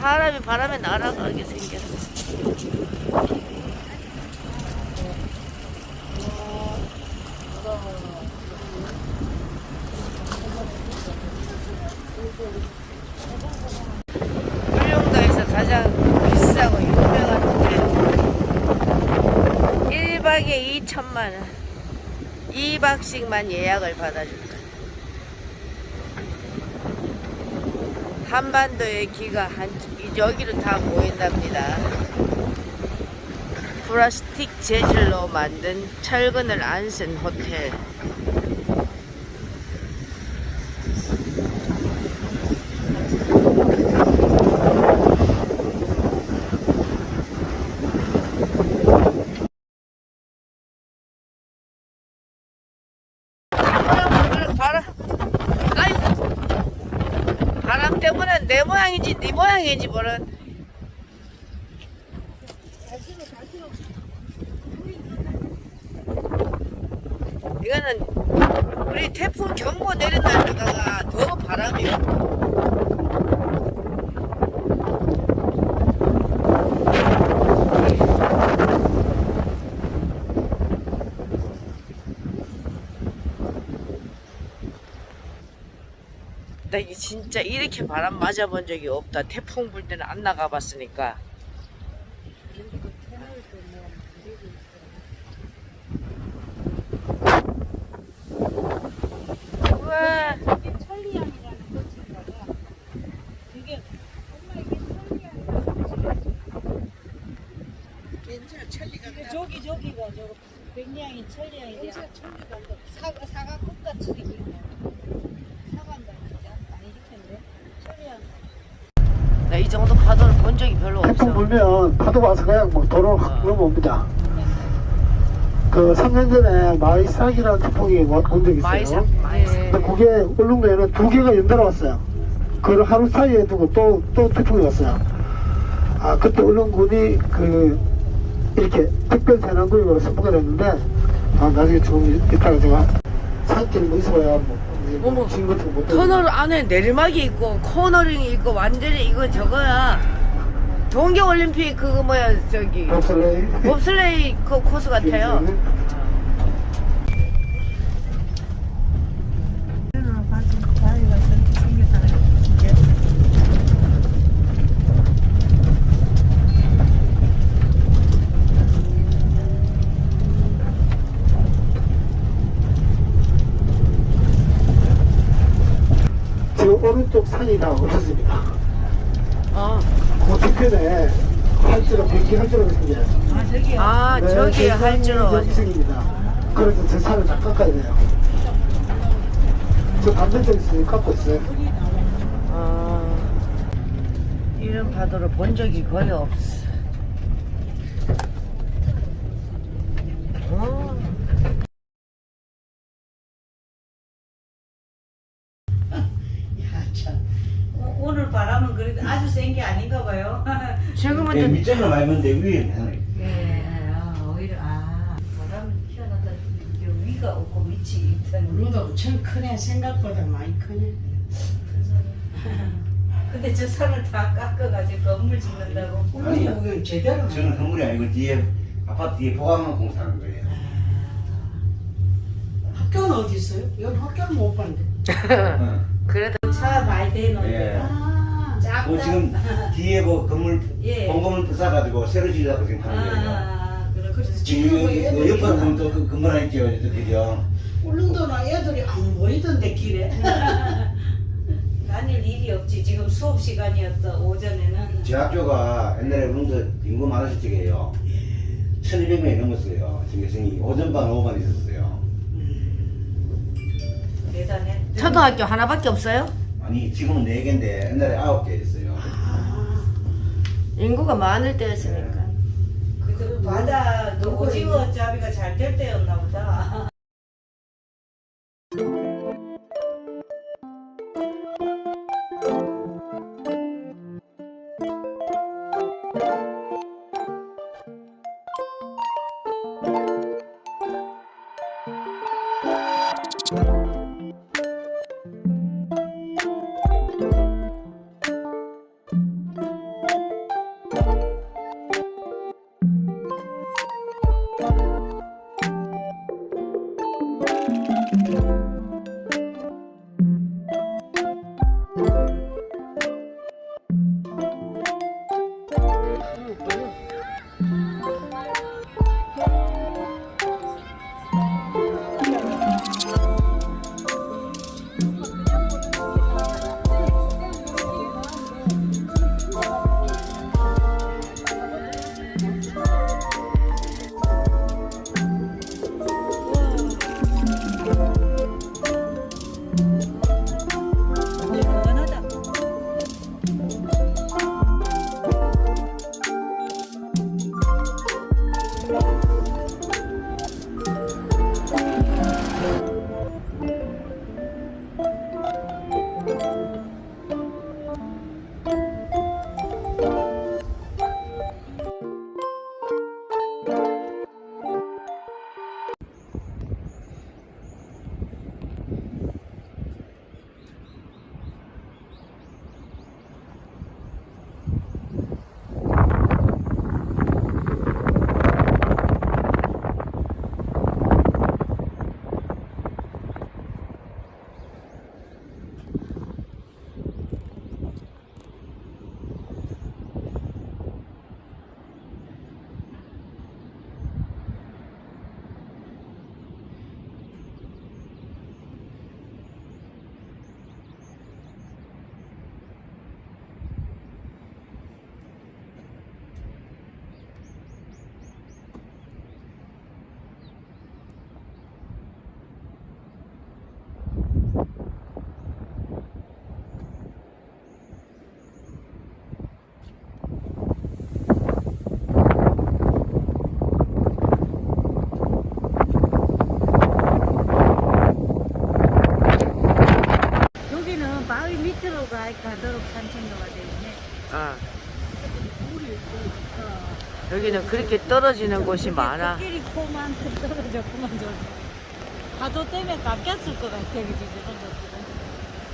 사람이 바람에 날아가게 생겼어. 울릉도에서 가장 비싸고 유명한 호텔 1박에 2천만원 2박씩만 예약을 받아준다. 한반도의 기가 여기로 다 모인답니다. 플라스틱 재질로 만든 철근을 안 쓴 호텔. 바람 때문에 내 모양이지 네 모양이지 뭐는. 이거는 우리 태풍 경보 내린 날에다가 더 바람이. 나 이게 진짜 이렇게 바람 맞아본 적이 없다. 태풍 불 때는 안 나가봤으니까. 우와. 이게 천리향이라는 꽃인가봐. 이게 엄마 이게 천리향이라는 꽃이야. 괜찮아 천리 같다. 저기가 저거 백리향이 천리향이 돼. 사과 꽃같이 생긴 거. 사과인가 진짜 많이 익혔는데 천리향. 나 이 정도 파도를 본 적이 별로 없어. 태풍 불면 파도 와서 그냥 뭐 도로 확 넘어옵니다. 그 3년 전에 마이삭이라는 태풍이 온 적이 있어요. 마이삭. 근데 그게 울릉도에는 2개가 연달아 왔어요. 그걸 하루 사이에 두고 또 태풍이 왔어요. 아 그때 울릉군이 그 이렇게 특별 재난구역으로 선포가 됐는데 아 나중에 좀 이따가 제가 산길 뭐 있어야 어머, 진 같은 거못 터널 안에 내리막이 있고 코너링이 있고 완전히 이거 저거야. 동계올림픽 그거 뭐야 저기 봅슬레이 그 코스 같아요. 지금 오른쪽 산이 다 없어집니다. 그 뒤편에 활주로, 변기 활주로가 생겨요. 아 저기요. 아 저기 할줄로. 여기생입니다. 그래서 저 산을 다 깎아야 돼요. 저 반대쪽에 있으니 깎고 있어요. 이런 파도를 본 적이 거의 없어. 오늘 바람은 그래도 아주 센 게 아닌가 봐요. 지금은 네, 밑에는 맑은데 위에 하늘. 예, 오히려 바람을 피어나다 위가 없고 밑이 있다는. 울릉도 엄청 크네. 생각보다 많이 크네. 근데 저 산을 다 깎아가지고 건물 짓는다고. 아니, 울릉도 제대로. 저는 건물이 아니고 뒤에 아파트 뒤에 보강을 공사하는 거예요. 학교는 어디 있어요? 여기 학교는 못 봤는데. 그래도 차 많이 대놓은 예. 작다. 그 지금 뒤에 그 건물 예. 본건물 부숴가지고 새로 지으려고 지금 하는 거예요. 그래서 지금 그 옆에 보면 또 그 건물 하나 있죠, 그죠? 울릉도는 애들이 안 보이던데 길에. 다닐 일이 없지. 지금 수업 시간이었어 오전에는. 제 학교가 옛날에 울릉도 인구 많았을 적이에요. 1200명이 넘었어요. 지금 오전반 오후반 있었어요. 대단해. 초등학교 하나밖에 없어요? 아니 지금은 4개인데 옛날에 9개였어요. 인구가 많을 때였으니까. 그 바다 그 오징어 잡이가 잘 될 때였나 보다. 여기는 그렇게 떨어지는 곳이 많아. 코끼리 코만큼 떨어졌구만 저기. 파도 때문에 깎였을 것 같아 그지 저런 것들은.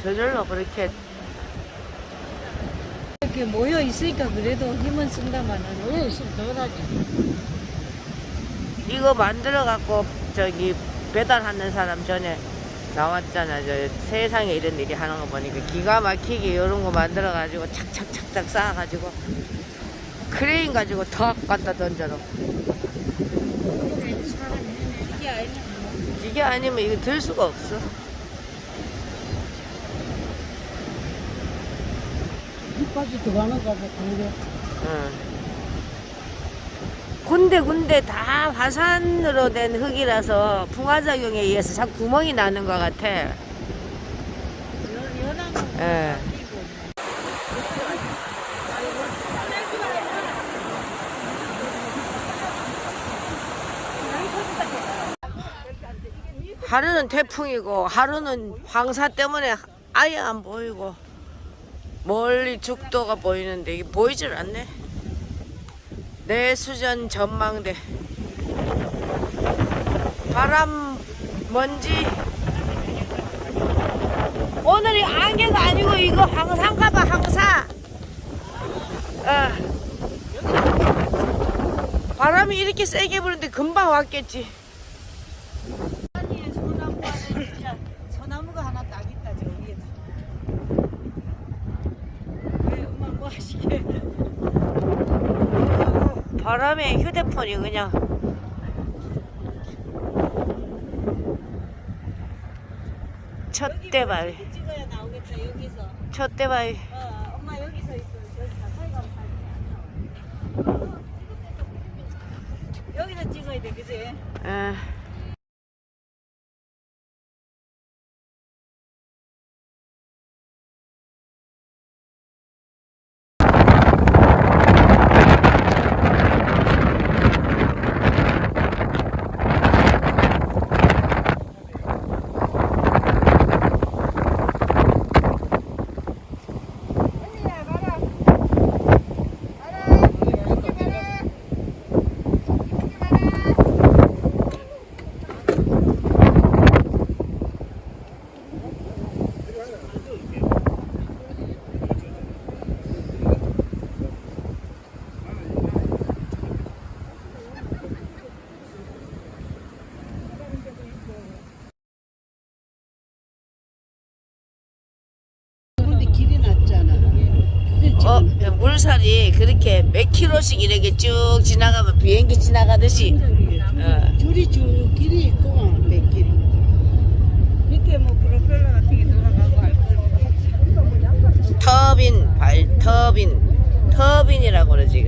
저절로 그렇게. 이렇게 모여 있으니까 그래도 힘은 쓴다마는 모여 있으면 덜하지. 이거 만들어 갖고 저기 배달하는 사람 전에 나왔잖아. 저 세상에 이런 일이 하는 거 보니까 기가 막히게 이런 거 만들어 가지고 착착착착 쌓아 가지고 크레인 가지고 턱 갖다 던져놓고. 이게 아니면 이게 아니면 이거 들 수가 없어. 흙까지 들어가는가 봐. 그래. 응. 군데 다 화산으로 된 흙이라서 풍화작용에 의해서 자꾸 구멍이 나는 것 같아. 연한 거. 예. 하루는 태풍이고 하루는 황사 때문에 아예 안 보이고 멀리 죽도가 보이는데 이게 보이질 않네. 내수전 전망대. 바람 먼지. 오늘이 안개가 아니고 이거 황사인가봐. 황사. 바람이 이렇게 세게 부는데 금방 왔겠지. 아니 소나무가 진짜 소나무가 하나 딱 있다 저 위에다. 왜 엄마 뭐 하시게? 바람에 휴대폰이 그냥 첫대발. 여기 찍어야 나오겠다 여기서. 첫대발. 엄마 여기서 있어. 여기 가까이 가면 다 여기서 찍어야 돼 그지? 근데 길이 낮잖아. 물살이 그렇게 몇 킬로씩 이렇게 쭉 지나가면 비행기 지나가듯이. 줄이 쭉 길이 있고 몇 길이. 밑에 뭐 프로펠러 같은 게 돌아가고 할 거야. 터빈이라고 그러지.